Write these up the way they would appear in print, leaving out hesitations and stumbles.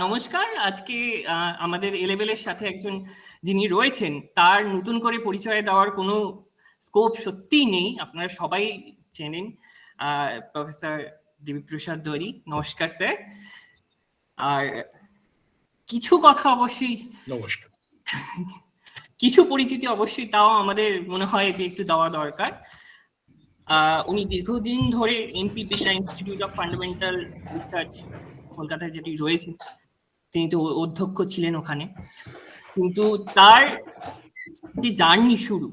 নমস্কার। আজকে আমাদের এ লেভেলের সাথে একজন যিনি রয়েছেন তার নতুন করে পরিচয় দেওয়ার কোনো স্কোপ সত্যিই নেই, আপনারা সবাই চেনেন প্রফেসর দেবীপ্রসাদ দড়ি। নমস্কার স্যার। আর কিছু কথা অবশ্যই, নমস্কার, কিছু পরিচিতি অবশ্যই তাও আমাদের মনে হয় যে একটু দেওয়া দরকার। উনি দীর্ঘদিন ধরে MP Birla institute of fundamental research কলকাতায় যেটি রয়েছে, তিনি তো অধ্যক্ষ ছিলেন ওখানে। কিন্তু তার যে জার্নি শুরু,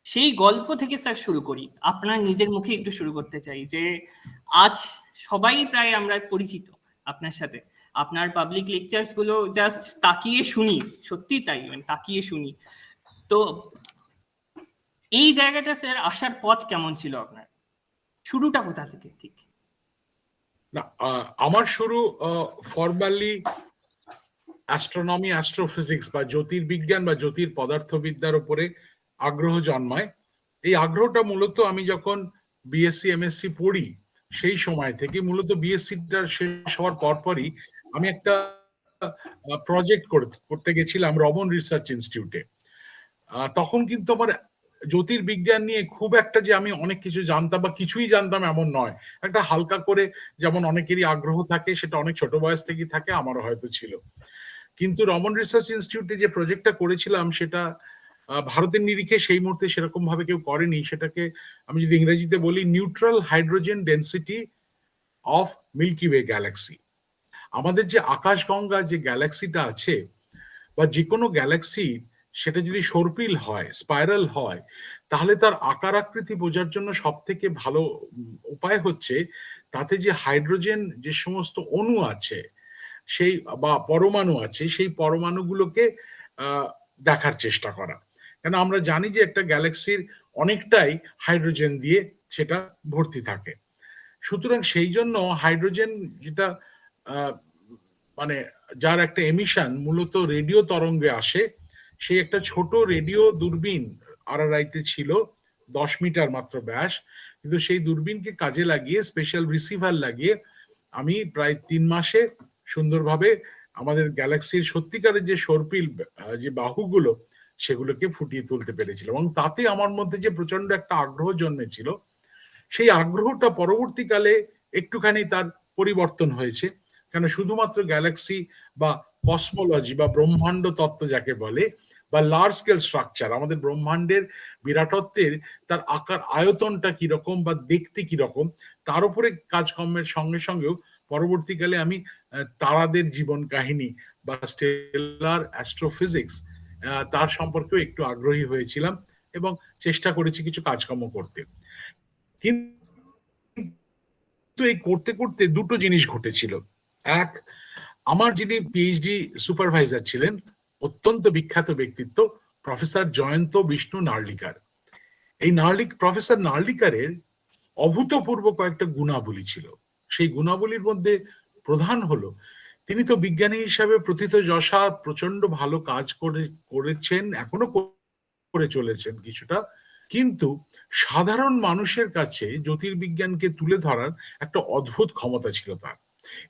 সেই গল্প থেকে স্যার শুরু করি। আপনার নিজের মুখে একটু শুরু করতে চাই যে আজ সবাই প্রায় আমরা পরিচিত আপনার সাথে, আপনার পাবলিক লেকচার্স গুলো জাস্ট তাকিয়ে শুনি, সত্যি তাই, মানে তাকিয়ে শুনি। তো এই জায়গাটা স্যার আসার পথ কেমন ছিল আপনার, শুরুটা কোথা থেকে? ঠিক না, আমার শুরু ফর্মালি অ্যাস্ট্রোনমি, অ্যাস্ট্রোফিজিক্স বা জ্যোতির্বিজ্ঞান বা জ্যোতির পদার্থবিদ্যার উপরে আগ্রহ জন্মায়। এই আগ্রহটা মূলত আমি যখন বিএসসি এমএসসি পড়ি সেই সময় থেকে, মূলত বিএসসিটা শেষ হওয়ার পরপরই আমি একটা প্রজেক্ট করতে গেছিলাম রমন রিসার্চ ইনস্টিটিউটে। তখন কিন্তু আমার জ্যোতির্বিজ্ঞান নিয়ে খুব একটা যে আমি অনেক কিছু জানতাম বা কিছুই জানতাম এমন নয়। একটা হালকা করে, যেমন অনেকেরই আগ্রহ থাকে, সেটা অনেক ছোট বয়স থেকেই থাকে, আমারও হয়তো ছিল। কিন্তু রমন রিসার্চ ইনস্টিটিউটে যে প্রজেক্টটা করেছিলাম সেটা ভারতের নিরিখে সেই মুহূর্তে সেরকম ভাবে কেউ করেনি। সেটাকে আমি যদি ইংরেজিতে বলি, neutral hydrogen density of Milky Way galaxy. আমাদের যে আকাশগঙ্গা যে গ্যালাক্সিটা আছে, বা যে কোনো গ্যালাক্সি, সেটা যদি সর্পিল হয়, স্পাইরাল হয়, তাহলে তার আকার আকৃতি বোঝার জন্য সব থেকে ভালো উপায় হচ্ছে তাতে যে হাইড্রোজেন যে সমস্ত অণু আছে, সেই বা পরমাণু আছে, সেই পরমাণুগুলোকে দেখার চেষ্টা করা। কেন আমরা জানি যে একটা গ্যালাক্সির অনেকটাই হাইড্রোজেন দিয়ে সেটা ভর্তি থাকে। সুতরাং সেই জন্য হাইড্রোজেন যেটা মানে যার একটা এমিশন মূলত রেডিও তরঙ্গে আসে, সেই একটা ছোট রেডিও দূরবীন আরআরআইতে ছিল, 10 মিটার মাত্র ব্যাস। কিন্তু সেই দূরবীনকে কাজে লাগিয়ে, স্পেশাল রিসিভার লাগিয়ে, আমি প্রায় 3 মাসে সুন্দরভাবে আমাদের গ্যালাক্সির সত্যিকারের যে সর্পিল যে বাহুগুলো, সেগুলোকে ফুটিয়ে তুলতে পেরেছিলাম। এবং তাতে আমার মধ্যে যে প্রচন্ড একটা আগ্রহ জন্মেছিল, সেই আগ্রহটা পরবর্তীকালে একটুখানি তার পরিবর্তন হয়েছে। কেন শুধুমাত্র গ্যালাক্সি বা কসমোলজি বা ব্রহ্মাণ্ড তত্ত্ব যাকে বলে, বা লার্জ স্কেল স্ট্রাকচার, আমাদের ব্রহ্মাণ্ডের বিরাটত্বের তার আকার আয়তনটা কিরকম বা দেখতে কিরকম, তার উপরে কাজকর্মের সঙ্গে সঙ্গেও পরবর্তীকালে আমি তারাদের জীবন কাহিনী বা স্টেলার অ্যাস্ট্রোফিজিক্স তার সম্পর্কেও একটু আগ্রহী হয়েছিলাম এবং চেষ্টা করেছি কিছু কাজকর্ম করতে। কিন্তু এই করতে করতে দুটো জিনিস ঘটেছিল। এক, আমার যিনি পিএইচডি সুপারভাইজার ছিলেন, অত্যন্ত বিখ্যাত ব্যক্তিত্ব, প্রফেসর জয়ন্ত বিষ্ণু নার্লিকার। এই প্রফেসর নার্লিকারের অভূতপূর্ব কয়েকটা গুণাবলী ছিল। সেই গুণাবলীর মধ্যে প্রধান হলো, তিনি তো বিজ্ঞানী হিসাবে প্রথিতযশা, প্রচন্ড ভালো কাজ করেছেন, এখনো করে চলেছেন কিছুটা, কিন্তু সাধারণ মানুষের কাছে জ্যোতির্বিজ্ঞানকে তুলে ধরার একটা অদ্ভুত ক্ষমতা ছিল তার।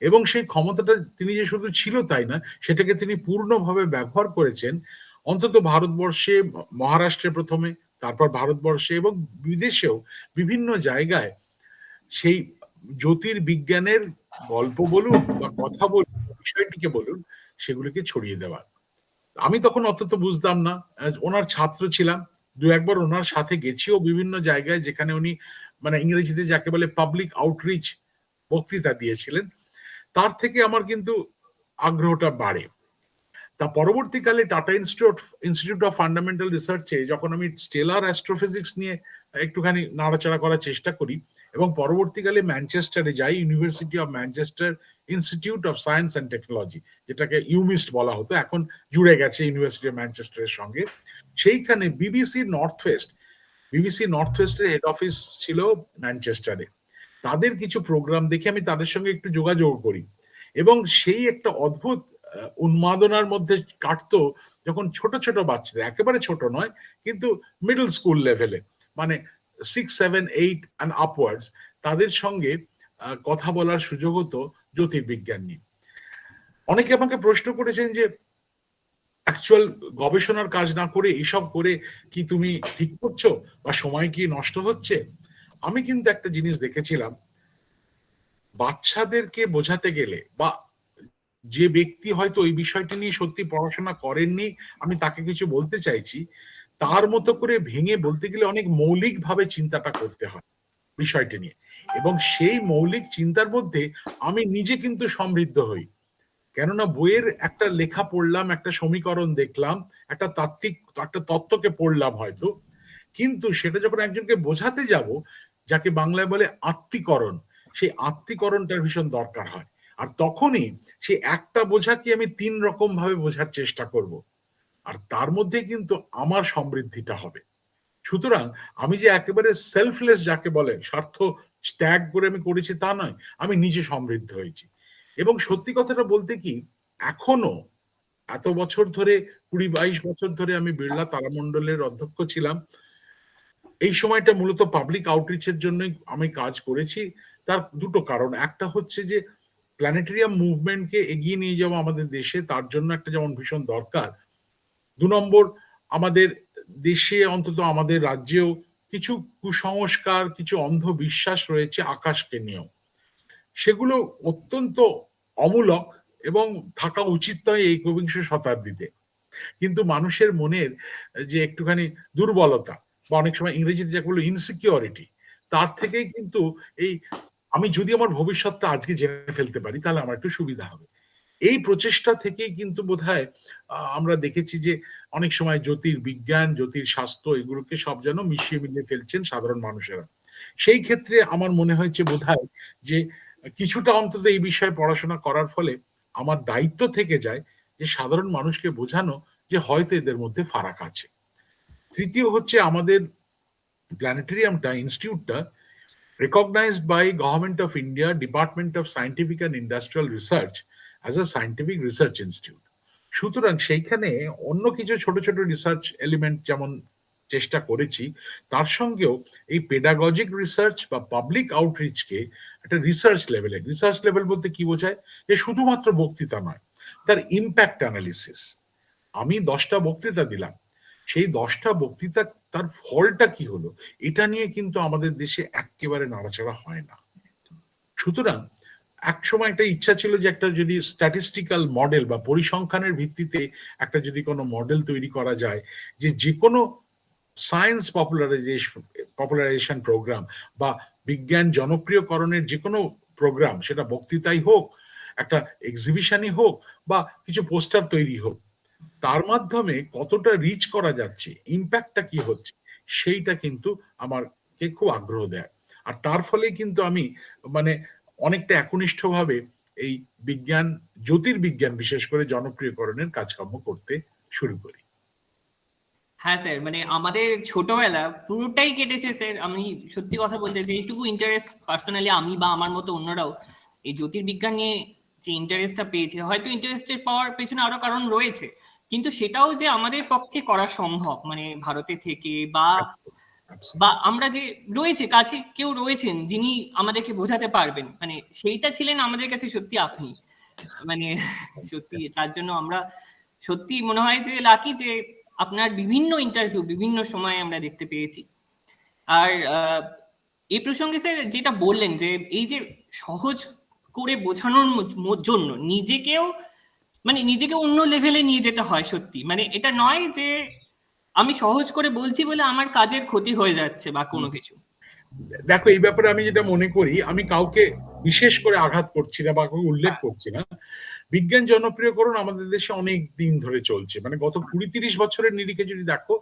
এবং সেই ক্ষমতাটা তিনি যে শুধু ছিল তাই না, সেটাকে তিনি পূর্ণভাবে ব্যবহার করেছেন। অন্তত ভারতবর্ষে, মহারাষ্ট্রে প্রথমে, তারপর ভারতবর্ষে এবং বিদেশেও বিভিন্ন জায়গায় সেই জ্যোতির্বিজ্ঞানের গল্প বলুন বা কথা বলুন, বিষয়টিকে বলুন, সেগুলিকে ছড়িয়ে দেওয়ার। আমি তখন অত তো বুঝতাম না, ওনার ছাত্র ছিলাম, দু একবার ওনার সাথে গেছিও বিভিন্ন জায়গায়, যেখানে উনি মানে ইংরেজিতে যাকে বলে পাবলিক আউটরিচ বক্তৃতা দিয়েছিলেন। তার থেকে আমার কিন্তু আগ্রহটা বাড়ে। তা পরবর্তীকালে টাটা ইনস্টিটিউট অফ ফান্ডামেন্টাল রিসার্চে যখন আমি স্টেলার অ্যাস্ট্রোফিজিক্স নিয়ে একটুখানি নাড়াচাড়া করার চেষ্টা করি, এবং পরবর্তীকালে ম্যানচেস্টারে যাই, university of Manchester institute of science and technology, যেটাকে ইউমিস্ট বলা হতো, এখন জুড়ে গেছে ইউনিভার্সিটি অফ ম্যানচেস্টারের সঙ্গে। সেইখানে বিবিসি নর্থ ওয়েস্টের হেড অফিস ছিল ম্যানচেস্টারে। তাদের কিছু প্রোগ্রাম দেখে আমি তাদের সঙ্গে একটু যোগাযোগ করি, এবং সেই একটা অদ্ভুত উন্মাদনার মধ্যে কাটতো যখন ছোট ছোট বাচ্চাদের, একেবারে ছোট নয় কিন্তু মিডল স্কুল লেভেলে, মানে 6, 7, 8 অ্যান্ড আপওয়ার্ডস, তাদের সঙ্গে কথা বলার সুযোগ হতো জ্যোতির্বিজ্ঞান নিয়ে। অনেকে আমাকে প্রশ্ন করেছেন যে অ্যাকচুয়াল গবেষণার কাজ না করে এসব করে কি তুমি ঠিক করছো, বা সময় কি নষ্ট হচ্ছে? আমি কিন্তু একটা জিনিস দেখেছিলাম, বাচ্চাদেরকে বোঝাতে গেলে বা যে ব্যক্তি হয়তো ওই বিষয়টি নিয়ে সত্যি পড়াশোনা করেননি, আমি তাকে কিছু বলতে চাইছি, তার মতো করে ভেঙে বলতে গেলে অনেক মৌলিকভাবে চিন্তাটা করতে হয় বিষয়টি নিয়ে। এবং সেই মৌলিক চিন্তার মধ্যে আমি নিজে কিন্তু সমৃদ্ধ হই। কেননা বইয়ের একটা লেখা পড়লাম, একটা সমীকরণ দেখলাম, একটা তাত্ত্বিক একটা তত্ত্বকে পড়লাম হয়তো, কিন্তু সেটা যখন একজনকে বোঝাতে যাব, যাকে বাংলায় বলে আত্মীকরণ, সেই আত্মীকরণটার ভীষণ দরকার হয়। আর তখনই সে একটা বোঝাকে আমি ৩ রকম ভাবে বোঝার চেষ্টা করব। আর তার মধ্যে কিন্তু আমার সমৃদ্ধিটা হবে। সুতরাং আমি যে একেবারে সেলফলেস যাকে বলে, স্বার্থ ত্যাগ করে আমি করেছি তা নয়, আমি নিজে সমৃদ্ধ হয়েছি। এবং সত্যি কথাটা বলতে কি, এখনো এত বছর ধরে, ২০-২২ বছর ধরে আমি বিড়লা তারামণ্ডলের অধ্যক্ষ ছিলাম। এই সময়টা মূলত পাবলিক আউটরিচ এর জন্যই আমি কাজ করেছি। তার দুটো কারণ। একটা হচ্ছে যে প্ল্যানেটেরিয়াম মুভমেন্টকে এগিয়ে নিয়ে যাওয়া আমাদের দেশে, তার জন্য একটা যেমন ভীষণ দরকার। ২ নম্বর, আমাদের দেশে অন্তত আমাদের রাজ্যেও কিছু কুসংস্কার, কিছু অন্ধবিশ্বাস রয়েছে আকাশকে নিয়েও। সেগুলো অত্যন্ত অমূলক এবং থাকা উচিত নয় এই একবিংশ শতাব্দীতে। কিন্তু মানুষের মনের যে একটুখানি দুর্বলতা, বা অনেক সময় ইংরেজিতে যাকে বলে ইনসিকিউরিটি, তার থেকেই কিন্তু এই আমি যদি আমার ভবিষ্যৎটা আজকে জেনে ফেলতে পারি তাহলে আমার একটু সুবিধা হবে। এই প্রচেষ্টা থেকেই কিন্তু বোধহয় আমরা দেখেছি যে অনেক সময় জ্যোতির্বিজ্ঞান, জ্যোতির্শাস্ত্র এগুলোকে সব যেন মিশিয়ে মিলিয়ে ফেলছেন সাধারণ মানুষেরা। সেই ক্ষেত্রে আমার মনে হয়েছে বোধহয় যে কিছুটা অন্তত এই বিষয়ে পড়াশোনা করার ফলে আমার দায়িত্ব থেকে যায় যে সাধারণ মানুষকে বোঝানো যে হয়তো এদের মধ্যে ফারাক আছে। তৃতীয় হচ্ছে, আমাদের প্ল্যানেটেরিয়ামটা, ইনস্টিটিউটটা recognized by Government of India Department of Scientific and Industrial Research as a scientific research institute. সুতরাং সেইখানে অন্য কিছু ছোট ছোট রিসার্চ এলিমেন্ট যেমন চেষ্টা করেছি, তার সঙ্গেও এই পেডাগজিক রিসার্চ বা পাবলিক আউটরিচকে একটা রিসার্চ লেভেল বলতে কি বোঝায়, যে শুধুমাত্র বক্তৃতা নয়, তার ইম্প্যাক্ট অ্যানালিসিস। আমি ১০টা বক্তৃতা দিলাম, সেই ১০টা বক্তৃতা তার ফলটা কি হলো, এটা নিয়ে কিন্তু আমাদের দেশে এক্কেবারে নাড়াচাড়া হয় না। সুতরাং একসময় একটা ইচ্ছা ছিল যে একটা যদি স্ট্যাটিস্টিক্যাল মডেল বা পরিসংখ্যানের ভিত্তিতে একটা যদি কোনো মডেল তৈরি করা যায়, যে যেকোনো সায়েন্স পপুলারাইজেশন প্রোগ্রাম বা বিজ্ঞান জনপ্রিয়করণের যে কোনো প্রোগ্রাম, সেটা বক্তৃতাই হোক, একটা এক্সিবিশনই হোক, বা কিছু পোস্টার তৈরি হোক, তার মাধ্যমে কতটা রিচ করা যাচ্ছে, ইম্প্যাক্টটা কি হচ্ছে, সেইটা কিন্তু আমাকে খুব আগ্রহ দেয়। আর তার ফলে কিন্তু আমি মানে অনেকটা একনিষ্ঠভাবে এই বিজ্ঞান, জ্যোতির্বিজ্ঞান বিশেষ করে জনপ্রিয়করণের কাজকর্ম করতে শুরু করি। হ্যাঁ স্যার, মানে আমাদের ছোটবেলা পুরোটাই কেটেছে স্যার। আমি সত্যি কথা বলতে, যে এইটুকু ইন্টারেস্ট পার্সোনালি আমি বা আমার মতো অন্যরাও এই জ্যোতির্বিজ্ঞান নিয়ে যে ইন্টারেস্টটা পেয়েছে, হয়তো ইন্টারেস্টের পাওয়ার পেছনে আরো কারণ রয়েছে, কিন্তু সেটাও যে আমাদের পক্ষে করা সম্ভব, মানে ভারতে থেকে বা বা আমরা যে রয়েছে কাছে কেউ রয়েছেন যিনি আমাদেরকে বোঝাতে পারবেন, মানে সেইটা ছিলেন আমাদের কাছে সত্যি আপনি। মানে সত্যি তার জন্য আমরা সত্যি মনে হয় যে লাকি, যে আপনার বিভিন্ন ইন্টারভিউ বিভিন্ন সময়ে আমরা দেখতে পেয়েছি। আর এই প্রসঙ্গে স্যার যেটা বললেন, যে এই যে সহজ করে বোঝানোর জন্য নিজেকেও, মানে নিজেকে অন্য লেভেলে নিয়ে যেতে হয় সত্যি। মানে এটা নয় যে আমি সহজ করে বলছি বলে আমার কাজের ক্ষতি হয়ে যাচ্ছে বা কোনো কিছু। দেখো, এই ব্যাপারে আমি যেটা মনে করি, আমি কাউকে বিশেষ করে আঘাত করছি না বা কাউকে উল্লেখ করছি না। বিজ্ঞান জনপ্রিয়করণ আমাদের দেশে অনেক দিন ধরে চলছে, মানে গত ২০-৩০ বছরের নিরিখে যদি দেখো,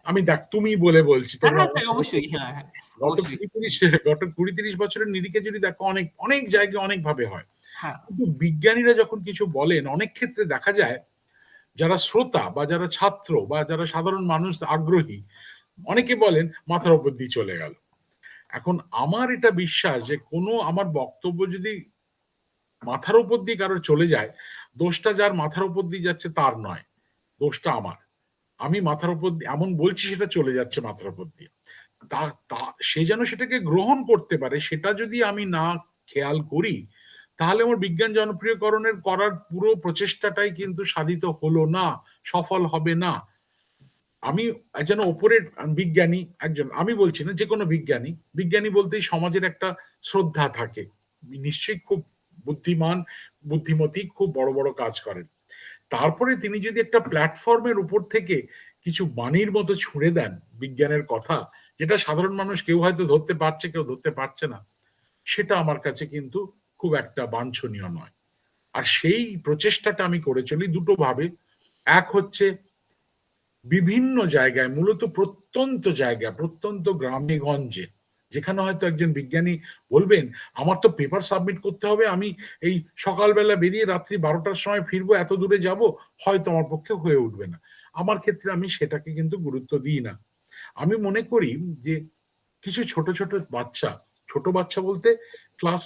আমি তুমি বলে বলছি, হ্যাঁ তোমরা হ্যাঁ স্যার, অবশ্যই, হ্যাঁ হ্যাঁ গত অবশ্যই। ২০-৩০ বছরের নিরিখে যদি দেখো, অনেক অনেক জায়গায় অনেক ভাবে হয়। হ্যাঁ কিন্তু বিজ্ঞানীরা যখন কিছু বলেন, অনেক ক্ষেত্রে দেখা যায় যারা শ্রোতা বা যারা ছাত্র বা যারা সাধারণ মানুষ আগ্রহী, অনেকে বলেন মাথার উপর দিয়ে চলে গেল। এখন আমার এটা বিশ্বাস যে কোনো আমার বক্তব্য যদি মাথার উপর দিয়ে কারোর চলে যায়, দোষটা যার মাথার উপর দিয়ে যাচ্ছে তার নয়, দোষটা আমার। আমি মাথার উপর দিয়ে এমন বলছি, সেটা চলে যাচ্ছে মাথার উপর দিয়ে। তা তা সে যেন সেটাকে গ্রহণ করতে পারে, সেটা যদি আমি না খেয়াল করি, তাহলে আমার বিজ্ঞান জনপ্রিয়করণের করার পুরো প্রচেষ্টাটাই কিন্তু সাধিত হলো না, সফল হবে না। আমি যেন ওপরের বিজ্ঞানী একজন, আমি বলছি না, যে কোনো বিজ্ঞানী, বিজ্ঞানী বলতেই সমাজের একটা শ্রদ্ধা থাকে, নিশ্চয়ই খুব বুদ্ধিমান, বুদ্ধিমতী, খুব বড় বড় কাজ করেন। তারপরে তিনি যদি একটা প্ল্যাটফর্মের উপর থেকে কিছু বাণীর মতো ছুঁড়ে দেন বিজ্ঞানের কথা, যেটা সাধারণ মানুষ কেউ হয়তো ধরতে পারছে, কেউ ধরতে পারছে না, সেটা আমার কাছে কিন্তু খুব একটা বাঞ্ছনীয় নয়। আর সেই প্রচেষ্টাটা আমি করে চলি দুটো ভাবে। এক হচ্ছে বিভিন্ন জায়গায়, মূলত প্রত্যন্ত জায়গা, প্রত্যন্ত গ্রামে গঞ্জে, যেখানে হয়তো একজন বিজ্ঞানী বলবেন আমার তো পেপার সাবমিট করতে হবে, আমি এই সকালবেলা বেরিয়ে রাত্রি 12টার সময় ফিরবো, এত দূরে যাব, হয়তো আমার পক্ষে হয়ে উঠবে না। আমার ক্ষেত্রে আমি সেটাকে কিন্তু গুরুত্ব দিই না। আমি মনে করি যে কিছু ছোট ছোট বাচ্চা, ছোট বাচ্চা বলতে ক্লাস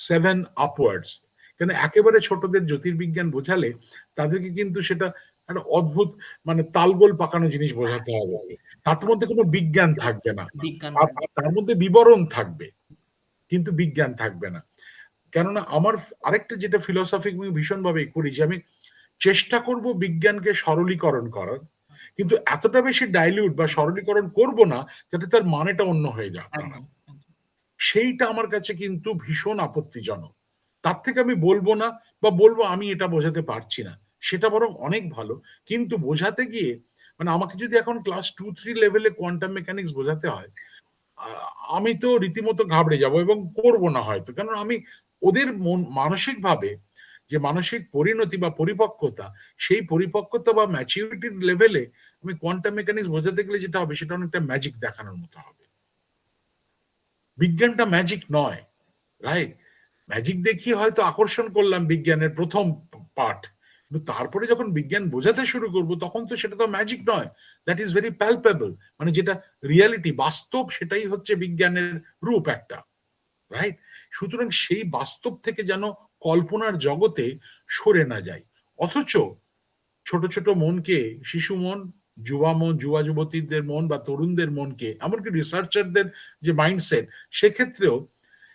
7 আপওয়ার্ডস, কেন একেবারে ছোটদের জ্যোতির্বিজ্ঞান বোঝালে তাদেরকে কিন্তু সেটা একটা অদ্ভুত, মানে তালগোল পাকানো জিনিস বোঝাতে হবে, তার মধ্যে কোনো বিজ্ঞান থাকবে না, বিজ্ঞান তার মধ্যে বিবরণ থাকবে কিন্তু বিজ্ঞান থাকবে না। কেননা আমার আরেকটা যেটা ফিলোসফি ভীষণভাবে করি, যে আমি চেষ্টা করব বিজ্ঞানকে সরলীকরণ করার, কিন্তু এতটা বেশি ডাইলিউট বা সরলীকরণ করব না যাতে তার মানেটা অন্য হয়ে যায়। একদম। সেইটা আমার কাছে কিন্তু ভীষণ আপত্তিজনক। তার থেকে আমি বলবো না, বা বলবো আমি এটা বোঝাতে পারছি না, সেটা বরং অনেক ভালো। কিন্তু বোঝাতে গিয়ে, মানে আমাকে যদি এখন ক্লাস 2-3 লেভেলে কোয়ান্টাম মেকানিক্স বোঝাতে হয়, আমি তো রীতিমতো ঘাবড়ে যাব এবং করব না হয়তো, কারণ আমি ওদের মন মানসিকভাবে যে মানসিক পরিণতি বা পরিপক্কতা, সেই পরিপক্কতা বা ম্যাচিউরিটির লেভেলে আমি কোয়ান্টাম মেকানিক্স বোঝাতে গেলে যেটা হবে সেটা অনেকটা ম্যাজিক দেখানোর মতো হবে। বিজ্ঞানটা ম্যাজিক নয়, রাইট? ম্যাজিক দেখিয়ে হয়তো আকর্ষণ করলাম বিজ্ঞানের প্রথম পার্ট, কিন্তু তারপরে যখন বিজ্ঞান বোঝাতে শুরু করব তখন তো সেটা তো ম্যাজিক নয়, দ্যাট ইজ ভেরি প্যালপেবল, মানে যেটা রিয়ালিটি, বাস্তব, সেটাই হচ্ছে বিজ্ঞানের রূপ একটা, রাইট? সুতরাং সেই বাস্তব থেকে যেন কল্পনার জগতে সরে না যায়। অথচ ছোট ছোট মনকে, শিশু মন, যুবা মন, যুবা যুবতীদের মন বা তরুণদের মনকে, এমনকি রিসার্চারদের যে মাইন্ডসেট, সেক্ষেত্রেও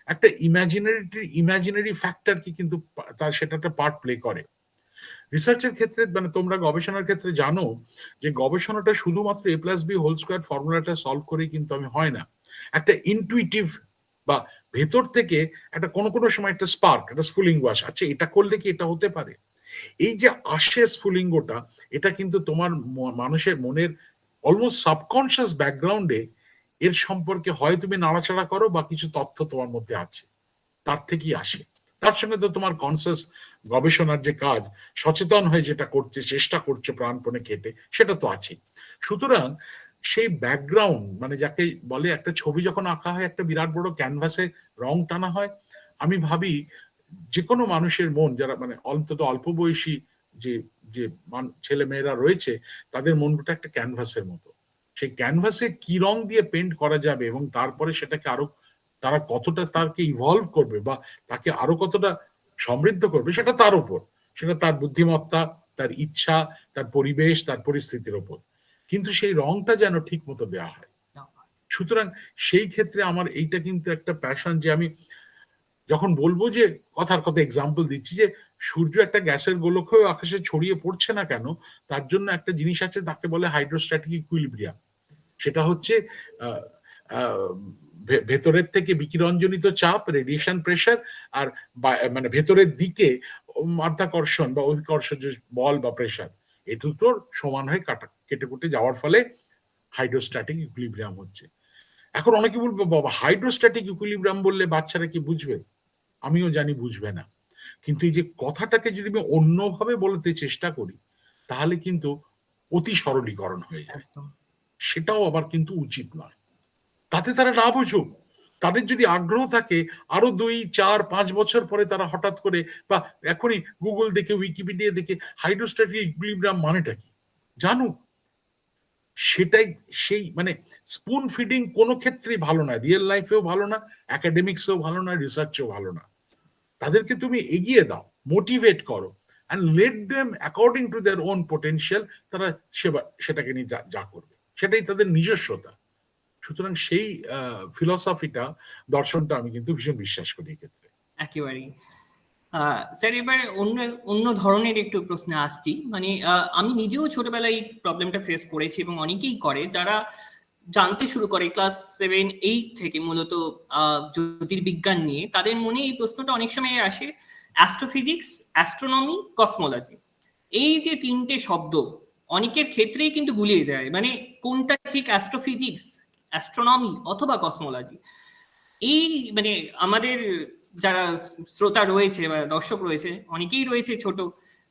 একটা ইমাজিনারি ফ্যাক্টরকে কিন্তু তার সেটা একটা পার্ট প্লে করে। রিসার্চের ক্ষেত্রে, মানে তোমরা গবেষণার ক্ষেত্রে জানো যে গবেষণাটা শুধুমাত্র A+B² ফর্মুলাটা সলভ করেই কিন্তু আমি হয় না। একটা ইনটুইটিভ বা ভেতর থেকে একটা কোনো কোনো সময় একটা স্পার্ক, একটা স্ফুলিঙ্গ আসে, আচ্ছা এটা করলে কি এটা হতে পারে। এই যে আসে স্ফুলিঙ্গটা, এটা কিন্তু তোমার মানুষের মনের অলমোস্ট সাবকনশিয়াস ব্যাকগ্রাউন্ডে এর সম্পর্কে হয় তুমি নাড়াচাড়া করো বা কিছু তথ্য তোমার মধ্যে আছে, তার থেকেই আসে। তার সঙ্গে তো তোমার কনসাস গবেষণার যে কাজ, সচেতন হয়ে যেটা করছে, চেষ্টা করছো প্রাণপণে খেটে, সেটা তো আছে। সুতরাং সেই ব্যাকগ্রাউন্ড, মানে যাকে বলে একটা ছবি যখন আঁকা হয় একটা বিরাট বড় ক্যানভাসে রং টানা হয়, আমি ভাবি যে কোনো মানুষের মন, যারা মানে অন্তত অল্প বয়সী যে যে ছেলে মেয়েরা রয়েছে, তাদের মনটা একটা ক্যানভাসের মতো। সেই ক্যানভাসে কি রং দিয়ে পেন্ট করা যাবে এবং তারপরে সেটাকে আরো তারা কতটা তাকে ইভলভ করবে বা তাকে আরো কতটা সমৃদ্ধ করবে, সেটা তার উপর, সেটা তার বুদ্ধিমত্তা, তার ইচ্ছা, তার পরিবেশ, তার পরিস্থিতির উপর। কিন্তু সেই রংটা যেন ঠিক মতো দেওয়া হয়। সুতরাং সেই ক্ষেত্রে আমার এইটা কিন্তু একটা প্যাশন, যে আমি যখন বলবো যে কথার কথা এক্সাম্পল দিচ্ছি, যে সূর্য একটা গ্যাসের গোলক হয়ে আকাশে ছড়িয়ে পড়ছে না কেন, তার জন্য একটা জিনিস আছে, তাকে বলে হাইড্রোস্ট্যাটিক ইকুইলিব্রিয়াম। সেটা হচ্ছে আহ, আহ, ভেতরের থেকে বিকিরণজনিত চাপ, রেডিয়েশন প্রেশার, আর মানে ভেতরের দিকে মাধ্যাকর্ষণ বা অভিকর্ষজ বল বা প্রেশার, এ দুটোর সমান হয়ে কেটে কুটে যাওয়ার ফলে হাইড্রোস্ট্যাটিক ইকুইলিব্রিয়াম হচ্ছে। এখন অনেকে বলবো বাবা হাইড্রোস্ট্যাটিক ইকুইলিব্রিয়াম বললে বাচ্চারা কি বুঝবে? আমিও জানি বুঝবে না, কিন্তু এই যে কথাটাকে যদি আমি অন্যভাবে বলতে চেষ্টা করি, তাহলে কিন্তু অতি সরলীকরণ হয়ে যায়। সেটাও আবার কিন্তু উচিত নয়। তাতে তারা না বুঝুক, তাদের যদি আগ্রহ থাকে, আরো 2, 4, 5 বছর পরে তারা হঠাৎ করে বা এখনই গুগল দেখে, উইকিপিডিয়া দেখে হাইড্রোস্ট্যাটিক ইকুইলিব্রিয়াম মানেটা কি জানুক। সেটাই সেই মানে স্পুন ফিডিং কোনো ক্ষেত্রেই ভালো না, রিয়েল লাইফেও ভালো না, একাডেমিক্সেও ভালো না, রিসার্চেও ভালো না। তাদেরকে তুমি এগিয়ে দাও, মোটিভেট করো, and let them according to their own potential, তারা সেটাকে নিয়ে যা করবে সেটাই তাদের নিজস্বতা। সুতরাং সেই ফিলসফিটা, দর্শনটা আমি কিন্তু ভীষণ বিশ্বাস করি এক্ষেত্রে। একেবারেই। স্যার এবার অন্য অন্য ধরনের একটু প্রশ্নে আসছি, মানে আমি নিজেও ছোটবেলায় এই প্রবলেমটা ফেস করেছি এবং অনেকেই করে, যারা জানতে শুরু করে ক্লাস 7-8 থেকে মূলত জ্যোতির্বিজ্ঞান নিয়ে, তাদের মনে এই প্রশ্নটা অনেক সময় আসে, অ্যাস্ট্রোফিজিক্স, অ্যাস্ট্রোনমি, কসমোলজি, এই যে তিনটে শব্দ অনেকের ক্ষেত্রেই কিন্তু গুলিয়ে যায়, মানে কোনটা ঠিক অ্যাস্ট্রোফিজিক্স, অ্যাস্ট্রোনমি অথবা কসমোলজি। এই মানে আমাদের যারা শ্রোতা রয়েছে বা দর্শক রয়েছে, অনেকেই রয়েছে ছোট,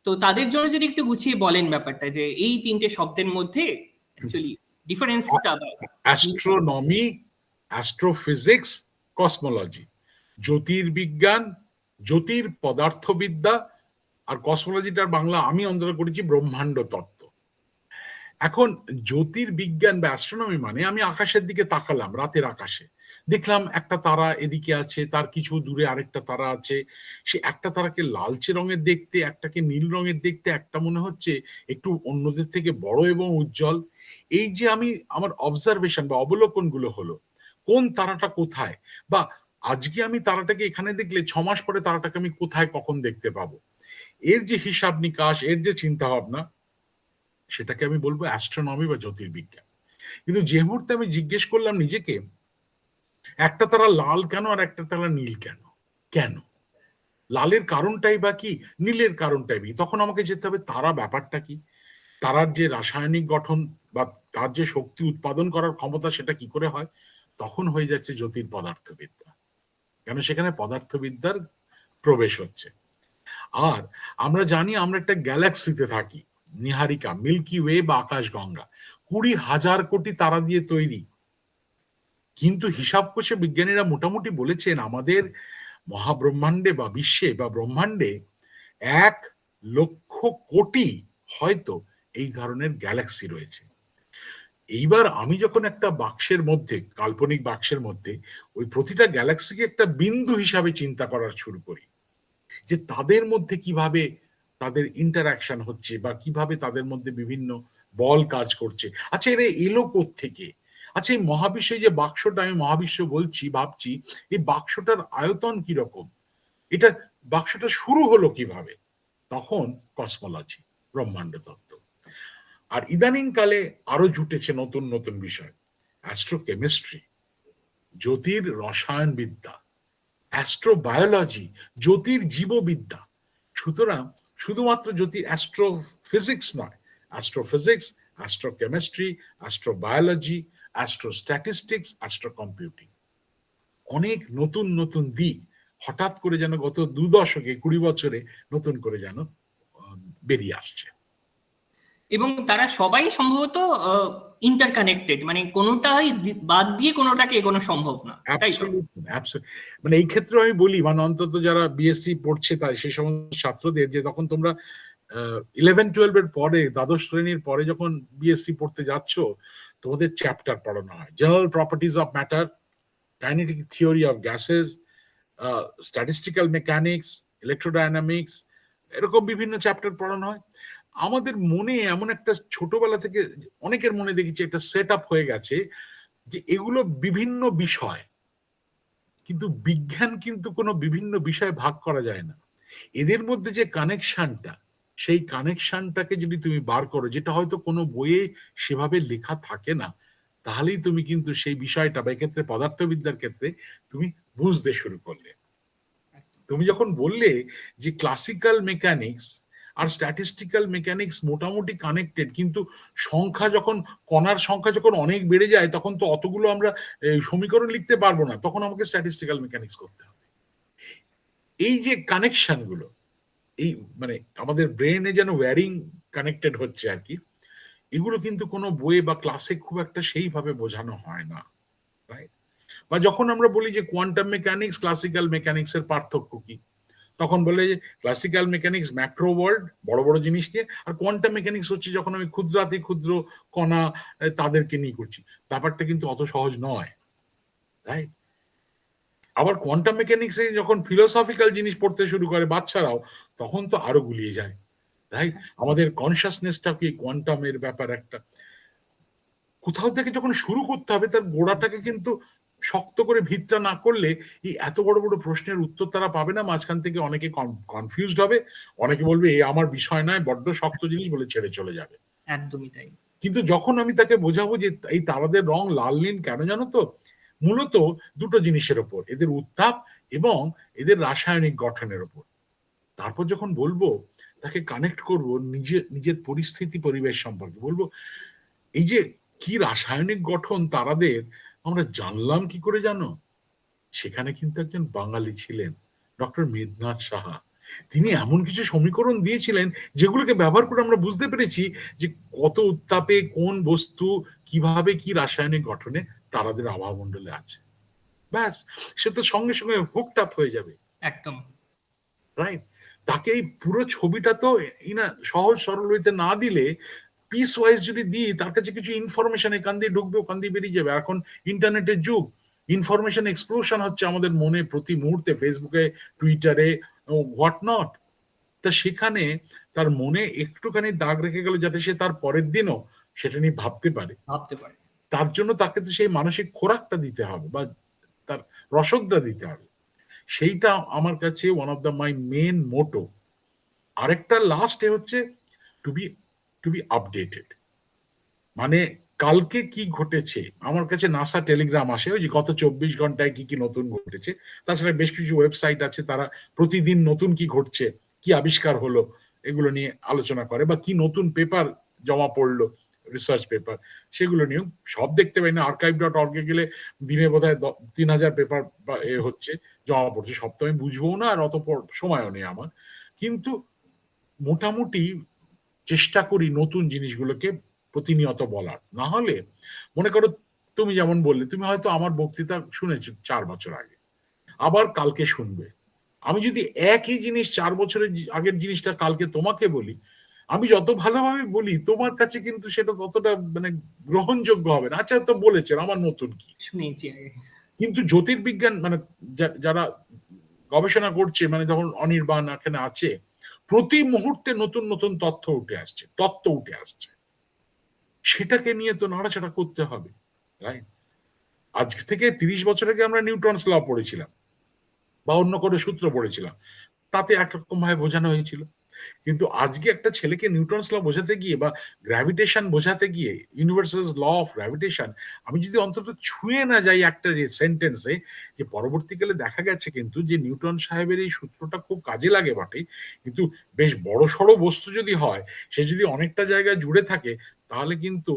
তো তাদের জন্য যদি একটু গুছিয়ে বলেন ব্যাপারটা, যে এই তিনটে শব্দের মধ্যে অ্যাকচুয়ালি ডিফারেন্সটা। অ্যাস্ট্রোনমি, অ্যাস্ট্রোফিজিক্স, কসমোলজি, জ্যোতির্বিজ্ঞান, জ্যোতির পদার্থবিদ্যা, আর কসমোলজিটার বাংলা আমি অন্তত করেছি ব্রহ্মাণ্ড তত্ত্ব। এখন জ্যোতির্বিজ্ঞান বা অ্যাস্ট্রোনমি মানে আমি আকাশের দিকে তাকালাম, রাতের আকাশে দেখলাম একটা তারা এদিকে আছে, তার কিছু দূরে আরেকটা তারা আছে, সে একটা তারাকে লালচে রঙের দেখতে, একটাকে নীল রঙের দেখতে, একটা মনে হচ্ছে একটু অন্যদের থেকে বড় এবং উজ্জ্বল। এই যে আমি আমার অবজারভেশন বা অবলোকন গুলো হলো, কোন তারাটা কোথায়, বা আজকে আমি তারাটাকে এখানে দেখলে 6 মাস পরে তারাটাকে আমি কোথায় কখন দেখতে পাবো, এর যে হিসাব নিকাশ, এর যে চিন্তা ভাবনা, সেটাকে আমি বলবো অ্যাস্ট্রোনমি বা জ্যোতির্বিজ্ঞান। কিন্তু যে মুহূর্তে আমি জিজ্ঞেস করলাম নিজেকে, একটা তারা লাল কেন আর একটা তারা নীল কেন, কেন লালের কারণটাই বা কি, নীলের কারণটাই কি, তখন আমাকে যেতে হবে তারা ব্যাপারটা কি, তারার যে রাসায়নিক গঠন বা তার যে শক্তি উৎপাদন করার ক্ষমতা সেটা কি করে হয়, তখন হয়ে যাচ্ছে জ্যোতির পদার্থবিদ্যা, কেন সেখানে পদার্থবিদ্যার প্রবেশ হচ্ছে। আর আমরা জানি আমরা একটা গ্যালাক্সিতে থাকি, নিহারিকা, মিল্কি ওয়ে বা আকাশগঙ্গা 20,000 কোটি তারা দিয়ে তৈরি। কিন্তু হিসাব কষে বিজ্ঞানীরা মোটামুটি বলেছেন আমাদের মহাব্রহ্মাণ্ডে বা বিশ্বে বা ব্রহ্মাণ্ডে 1,00,000 কোটি হয়তো এই ধরনের গ্যালাক্সি রয়েছে। এইবার আমি যখন একটা বাক্সের মধ্যে, কাল্পনিক বাক্সের মধ্যে, ওই প্রতিটা গ্যালাক্সিকে একটা বিন্দু হিসাবে চিন্তা করার শুরু করি, যে তাদের মধ্যে কিভাবে তাদের ইন্টারাকশন হচ্ছে বা কিভাবে তাদের মধ্যে বিভিন্ন বল কাজ করছে, আচ্ছা এরা এলো থেকে, আচ্ছা এই মহাবিশ্বে যে বাক্সটা আমি মহাবিশ্ব বলছি ভাবছি, এই বাক্সটার আয়তন কিরকম, এটা বাক্সটা শুরু হলো কিভাবে, তখন কসমোলজি, ব্রহ্মাণ্ড তত্ত্ব। আর ইদানিং কালে আরো জুটেছে নতুন নতুন বিষয়, অ্যাস্ট্রোকেমিস্ট্রি, জ্যোতির রসায়নবিদ্যা, অ্যাস্ট্রোবায়োলজি, জ্যোতির জীববিদ্যা। সুতরাং শুধুমাত্র জ্যোতির অ্যাস্ট্রোফিজিক্স নয়, অ্যাস্ট্রোফিজিক্স, অ্যাস্ট্রোকেমিস্ট্রি, অ্যাস্ট্রোবায়োলজি, অ্যাস্ট্রোস্ট্যাটিস্টিক্স, অ্যাস্ট্রোকম্পিউটিং, অনেক নতুন নতুন দিক হঠাৎ করে যেন গত 2 দশকে 20 বছরে নতুন করে যেন বেরিয়ে আসছে। এবং তারা সবাই সম্ভবত ইন্টারকানেক্টেড, মানে কোনোটাই বাদ দিয়ে কোনোটাকে এগোনো সম্ভব না, তাই তো? মানে এই ক্ষেত্রে আমি বলি, মানে অন্তত যারা বিএসসি পড়ছে তাই সেই সমস্ত ছাত্রদের, যে তখন তোমরা 11-12 এর পরে, দ্বাদশ শ্রেণীর পরে যখন বিএসসি পড়তে যাচ্ছ, তোমাদের চ্যাপ্টার পড়ানো হয়, general properties of matter, kinetic theory of gases, statistical mechanics, electrodynamics, এরকম বিভিন্ন চ্যাপ্টার পড়ানো হয়। আমাদের মনে এমন একটা ছোটবেলা থেকে অনেকের মনে দেখেছি একটা সেট আপ হয়ে গেছে যে এগুলো বিভিন্ন বিষয়, কিন্তু বিজ্ঞান কিন্তু কোনো বিভিন্ন বিষয়ে ভাগ করা যায় না। এদের মধ্যে যে কানেকশনটা, সেই কানেকশনটাকে যদি তুমি বার করো, যেটা হয়তো কোনো বইয়ে সেভাবে লেখা থাকে না, তাহলেই তুমি কিন্তু সেই বিষয়টা বা এক্ষেত্রে পদার্থবিদ্যার ক্ষেত্রে তুমি বুঝতে শুরু করলে। তুমি যখন বললে যে ক্লাসিক্যাল মেকানিক্স আর স্ট্যাটিস্টিক্যাল মেকানিক্স মোটামুটি কানেক্টেড, কিন্তু সংখ্যা যখন, কণার সংখ্যা যখন অনেক বেড়ে যায়, তখন তো অতগুলো আমরা সমীকরণ লিখতে পারবো না, তখন আমাকে স্ট্যাটিস্টিক্যাল মেকানিক্স করতে হবে। এই যে কানেকশন গুলো, এই মানে আমাদের ব্রেনে যেন ওয়্যারিং কানেক্টেড হচ্ছে আর কি, এগুলো কিন্তু কোনো বইয়ে বা ক্লাসে খুব একটা সেইভাবে বোঝানো হয় না, রাইট? বা যখন আমরা বলি যে কোয়ান্টাম মেকানিক্স ক্লাসিক্যাল মেকানিক্স এর পার্থক্য কি, তখন বলে যে ক্লাসিক্যাল মেকানিক্স ম্যাক্রো ওয়ার্ল্ড, বড় বড় জিনিস নিয়ে, আর কোয়ান্টাম মেকানিক্স হচ্ছে যখন আমি ক্ষুদ্রাতি ক্ষুদ্র কণা তাদেরকে নিয়ে করছি। ব্যাপারটা কিন্তু অত সহজ নয়, রাইট? আবার কোয়ান্টাম মেকানিক্সে যখন ফিলোসফিক্যাল জিনিস পড়তে শুরু করে বাচ্চারাও, তখন তো আরো গুলিয়ে যায়, রাইট? আমাদের কনসাসনেসটা কি কোয়ান্টামের ব্যাপার একটা, কোথাও থেকে যখন শুরু করতে হবে তার গোড়াটাকে কিন্তু শক্ত করে ভিতটা না করলে এই এত বড় বড় প্রশ্নের উত্তর তারা পাবে না, মাঝখান থেকে অনেকে কনফিউজড হবে, অনেকে বলবে এই আমার বিষয় নয়, বড্ড শক্ত জিনিস বলে ছেড়ে চলে যাবে। একদমই তাই। কিন্তু যখন আমি তাকে বোঝাবো যে এই তারাদের রং লাল নীল কেন জানো তো, মূলত দুটো জিনিসের ওপর, এদের উত্তাপ এবং এদের রাসায়নিক গঠনের ওপর। তারপর যখন বলবো তাকে কানেক্ট করব নিজের পরিস্থিতি পরিবেশ সম্পর্কে, বলবো এই যে কি রাসায়নিক গঠন তারাদের আমরা জানলাম কি করে জানো, সেখানে কিন্তু একজন বাঙালি ছিলেন, ডক্টর মেঘনাথ সাহা। তিনি এমন কিছু সমীকরণ দিয়েছিলেন যেগুলোকে ব্যবহার করে আমরা বুঝতে পেরেছি যে কত উত্তাপে কোন বস্তু কিভাবে কি রাসায়নিক গঠনে তারাদের আবহাওয়ামণ্ডলে আছে। ব্যাস, সে তো সঙ্গে সঙ্গে হুকড আপ হয়ে যাবে। একদম রাইট। তাকে এই পুরো ছবিটা তো সহজ সরল হইতে না দিলে, পিস ওয়াইজ যদি দিই, তার কাছে কিছু ইনফরমেশন এখান দিয়ে ঢুকবে, ওখান দিয়ে বেরিয়ে যাবে। এখন ইন্টারনেটের যুগ, ইনফরমেশন এক্সপ্লোশন হচ্ছে আমাদের মনে প্রতি মুহূর্তে, ফেসবুকে, টুইটারে, হোয়াট নট। তা সেখানে তার মনে একটুখানি দাগ রেখে গেল যাতে সে তার পরের দিনও সেটা নিয়ে ভাবতে পারে। তার জন্য তাকে তো সেই মানসিক খোরাকটা দিতে হবে, বা তার রসদটা দিতে হবে। সেইটা আমার কাছে one of the my main motto. আরেকটা লাস্টে হচ্ছে টু বি আপডেটেড। মানে কালকে কি ঘটেছে, আমার কাছে নাসা টেলিগ্রাম আসে ওই যে গত 24 ঘন্টায় কি কি নতুন ঘটেছে। তাছাড়া বেশ কিছু ওয়েবসাইট আছে, তারা প্রতিদিন নতুন কি ঘটছে, কি আবিষ্কার হলো, এগুলো নিয়ে আলোচনা করে, বা কি নতুন পেপার জমা পড়লো, রিসার্চ পেপার, সেগুলো নিয়েও। সব দেখতে পাই না, archive.org-এ গেলে দিনে বোধহয় 3000 পেপার হচ্ছে, জমা পড়ছে। সব তো আমি বুঝবো না, আর অত সময়ও নেই আমার। কিন্তু মোটামুটি চেষ্টা করি নতুন জিনিসগুলোকে প্রতিনিয়ত বলার। না হলে মনে করো, তুমি যেমন বললে, তুমি হয়তো আমার বক্তৃতা শুনেছো 4 বছর আগে, আবার কালকে শুনবে। আমি যদি একই জিনিস 4 বছরের আগের জিনিসটা কালকে তোমাকে বলি, আমি যত ভালোভাবে বলি তোমার কাছে কিন্তু সেটা ততটা গ্রহণযোগ্য হবে না। আচ্ছা, তো বলেছেন, আমার নতুন কি শুনেছি। কিন্তু জ্যোতির্বিজ্ঞান যারা গবেষণা করছে, যখন অনির্বাণ এখানে আছে, প্রতি মুহূর্তে নতুন নতুন তথ্য উঠে আসছে, সেটাকে নিয়ে তো নাড়াচাড়া করতে হবে। রাইট। আজ থেকে 30 বছর আগে আমরা নিউটনস ল পড়েছিলাম বা অন্য কোনো সূত্র পড়েছিলাম, তাতে একরকম ভাবে বোঝানো হয়েছিল। কিন্তু আজকে একটা ছেলেকে নিউটনস ল বোঝাতে গিয়ে বা গ্র্যাভিটেশন বোঝাতে গিয়ে, ইউনিভার্সাল ল অফ গ্র্যাভিটেশন, আমি যদি অন্তত ছুঁয়ে না যাই একটা সেন্টেন্সে, যে পরবর্তীকালে দেখা গেছে কিন্তু যে নিউটন সাহেবের এই সূত্রটা খুব কাজে লাগে বটে, কিন্তু বেশ বড় সড়ো বস্তু যদি হয়, সে যদি অনেকটা জায়গায় জুড়ে থাকে, তাহলে কিন্তু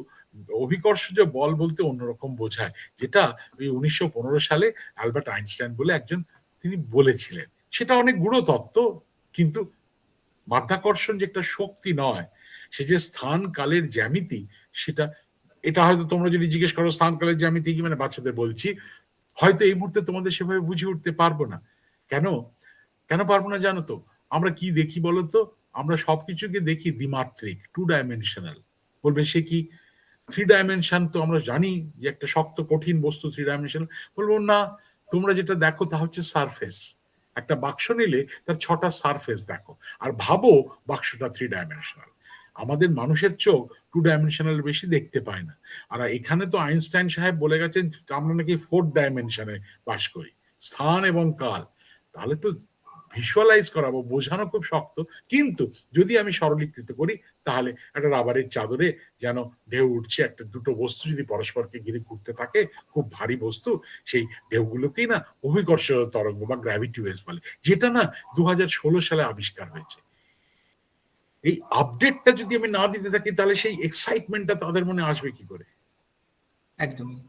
অভিকর্ষজ বল বলতে অন্যরকম বোঝায়, যেটা ওই 1915 সালে অ্যালবার্ট আইনস্টাইন বলে একজন তিনি বলেছিলেন। সেটা অনেক গূঢ় তত্ত্ব, কিন্তু মাধ্যাকর্ষণ যে একটা শক্তি নয়, সে যে স্থান কালের জ্যামিতি, এটা হয়তো তোমরা যদি জিজ্ঞেস করো স্থান কালের জ্যামিতি কি, বাচ্চাদের বলছি, হয়তো এই মুহূর্তে তোমাদের সেভাবে বুঝে উঠতে পারবো না। কেন পারবো না জানো তো? আমরা কি দেখি বলতো? আমরা সবকিছুকে দেখি দ্বিমাত্রিক, 2 ডাইমেনশনাল। বলবে সে কি? 3 ডাইমেনশন তো আমরা জানি যে একটা শক্ত কঠিন বস্তু 3 ডাইমেনশনাল। বলবো না, তোমরা যেটা দেখো তা হচ্ছে সারফেস। একটা বাক্স নিলে তার 6টা সারফেস দেখো, আর ভাবো বাক্সটা 3 ডাইমেনশনাল। আমাদের মানুষের চোখ 2 ডাইমেনশনাল বেশি দেখতে পায় না। আর এখানে তো আইনস্টাইন সাহেব বলে গেছেন আমরা নাকি 4 ডাইমেনশনে বাস করি, স্থান এবং কাল। তাহলে তো ভিজুয়ালাইজ করাবো, বোঝানো খুব শক্ত। কিন্তু যদি আমি সরলীকৃত করি, তাহলে একটা রাবারের চাদরে যেন ঢেউ উঠছে, একটা দুটো বস্তু যদি পরস্পরকে ঘিরে ঘুরতে থাকে, খুব ভারী বস্তু, সেই ঢেউগুলোকেই না অভিকর্ষ তরঙ্গ বা গ্র্যাভিটি ওয়েভস বলে, যেটা না 2016 সালে আবিষ্কার হয়েছে। এই আপডেটটা যদি আমি না দিতে থাকি, তাহলে সেই এক্সাইটমেন্টটা তাদের মনে আসবে কি করে? একদমই।